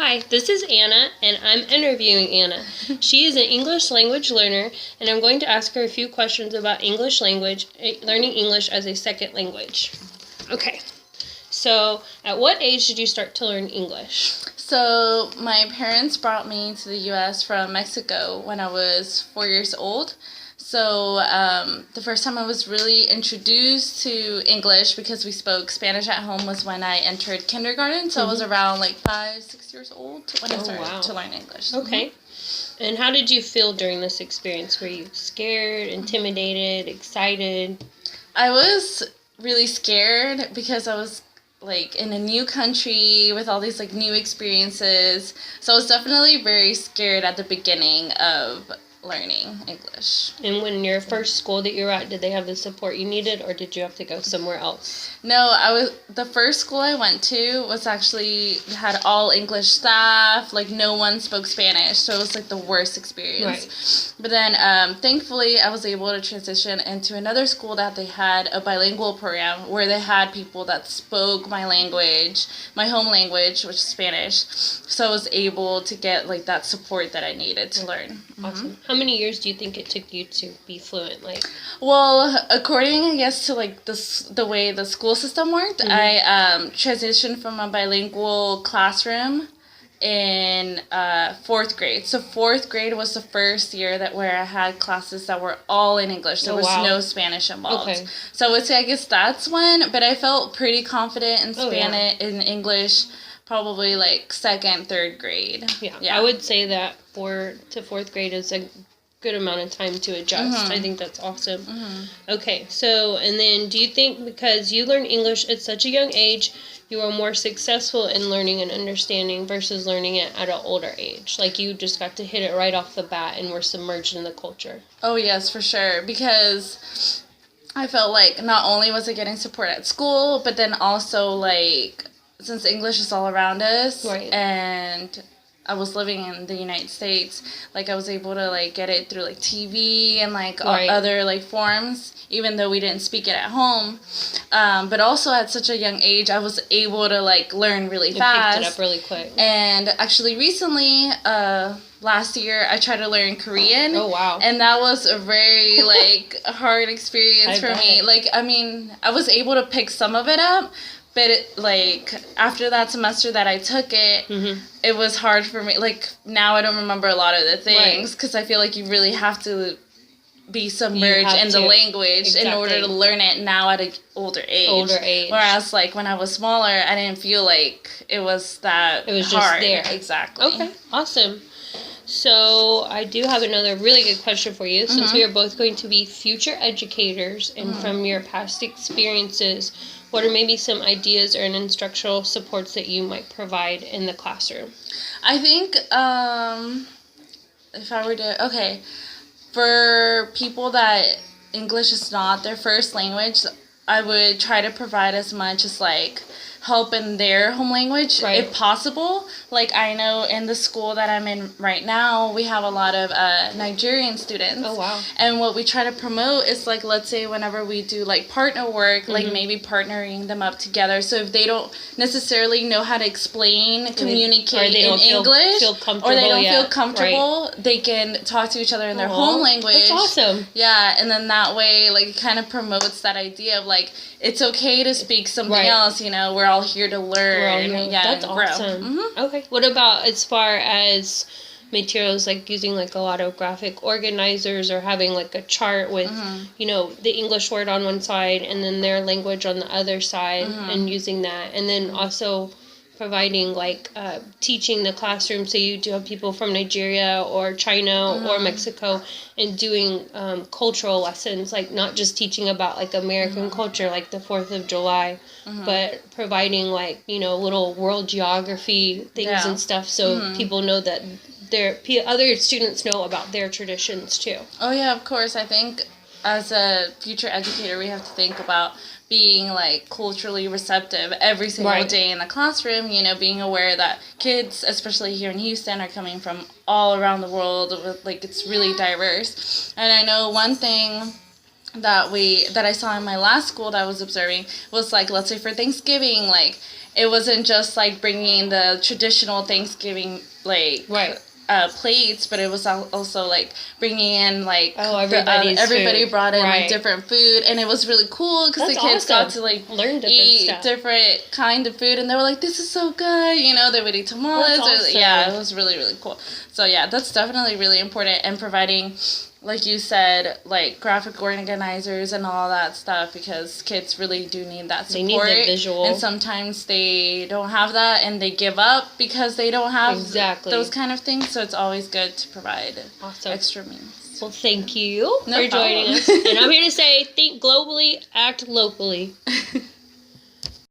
Hi, this is Anna, and I'm interviewing Anna. She is an English language learner, and I'm going to ask her a few questions about English language, learning English as a second language. Okay, so at what age did you start to learn English? So my parents brought me to the U.S. from Mexico when I was 4 years old. So the first time I was really introduced to English because we spoke Spanish at home was when I entered kindergarten. So I was around like 5, 6 years old when I started to learn English. Okay. And how did you feel during this experience? Were you scared, intimidated, excited? I was really scared because I was like in a new country with all these like new experiences. So I was definitely very scared at the beginning of learning English. And when your first school that you were at, did they have the support you needed, or did you have to go somewhere else? No, the first school I went to was actually had all English staff, like no one spoke Spanish, so it was like the worst experience. Right. But then thankfully I was able to transition into another school that they had a bilingual program where they had people that spoke my language, my home language, which is Spanish. So I was able to get like that support that I needed to learn. Awesome. How many years do you think it took you to be fluent? Well, according, I guess, to like the way the school system worked, I transitioned from a bilingual classroom in fourth grade. So fourth grade was the first year where I had classes that were all in English. There was no Spanish involved. Okay. So I would say I guess that's when, but I felt pretty confident in Spanish in English. Probably like second, third grade. Yeah. I would say that 4th to 4th grade is a good amount of time to adjust. I think that's awesome. Okay, so, and then do you think because you learned English at such a young age, you were more successful in learning and understanding versus learning it at an older age? Like you just got to hit it right off the bat and were submerged in the culture. Oh, yes, for sure. Because I felt like not only was I getting support at school, but then also like since English is all around us, and I was living in the United States, like I was able to like get it through like TV and like other like forms, even though we didn't speak it at home. But also at such a young age, I was able to like learn really fast. Picked it up really quick. And actually recently, last year, I tried to learn Korean. Oh, wow. And that was a very, like, hard experience for me. Like, I mean, I was able to pick some of it up, but, like, after that semester that I took it, it was hard for me. Like, now I don't remember a lot of the things because I feel like you really have to be submerged in the language in order to learn it now at an older age. Whereas, like, when I was smaller, I didn't feel like it was that hard. It was just there. Exactly. Okay, awesome. So I do have another really good question for you. Since we are both going to be future educators, and from your past experiences, what are maybe some ideas or instructional supports that you might provide in the classroom? I think if I were to, for people that English is not their first language, I would try to provide as much as like help in their home language if possible. Like I know in the school that I'm in right now, we have a lot of Nigerian students. Oh, wow. And what we try to promote is like, let's say whenever we do like partner work, like maybe partnering them up together. So if they don't necessarily know how to explain, communicate in English, or they don't feel comfortable, they can talk to each other in their home language. That's awesome. Yeah, and then that way, like, it kind of promotes that idea of like, it's okay to speak something else, you know, we're all here to learn. That's awesome. Okay. What about as far as materials, like using like a lot of graphic organizers or having like a chart with, you know, the English word on one side and then their language on the other side and using that. And then also providing like teaching the classroom, so you do have people from Nigeria or China or Mexico and doing cultural lessons, like not just teaching about like American culture like the 4th of July, but providing like, you know, little world geography things and stuff, so people know that other students know about their traditions too. Oh yeah, of course. I think as a future educator, we have to think about being like culturally receptive every single day in the classroom, you know, being aware that kids, especially here in Houston, are coming from all around the world with like, it's really diverse. And I know one thing that I saw in my last school that I was observing was like, let's say for Thanksgiving, like it wasn't just like bringing the traditional Thanksgiving like plates, but it was also like bringing in like everybody brought in like different food, and it was really cool because the kids got to like eat different kind of food, and they were like, "This is so good," you know. They would eat tamales. It was really, really cool. So yeah, that's definitely really important, and providing, like you said, like graphic organizers and all that stuff, because kids really do need that support. They need the visual. And sometimes they don't have that and they give up because they don't have those kind of things. So it's always good to provide extra means. Well, thank you for joining us. And I'm here to say, think globally, act locally.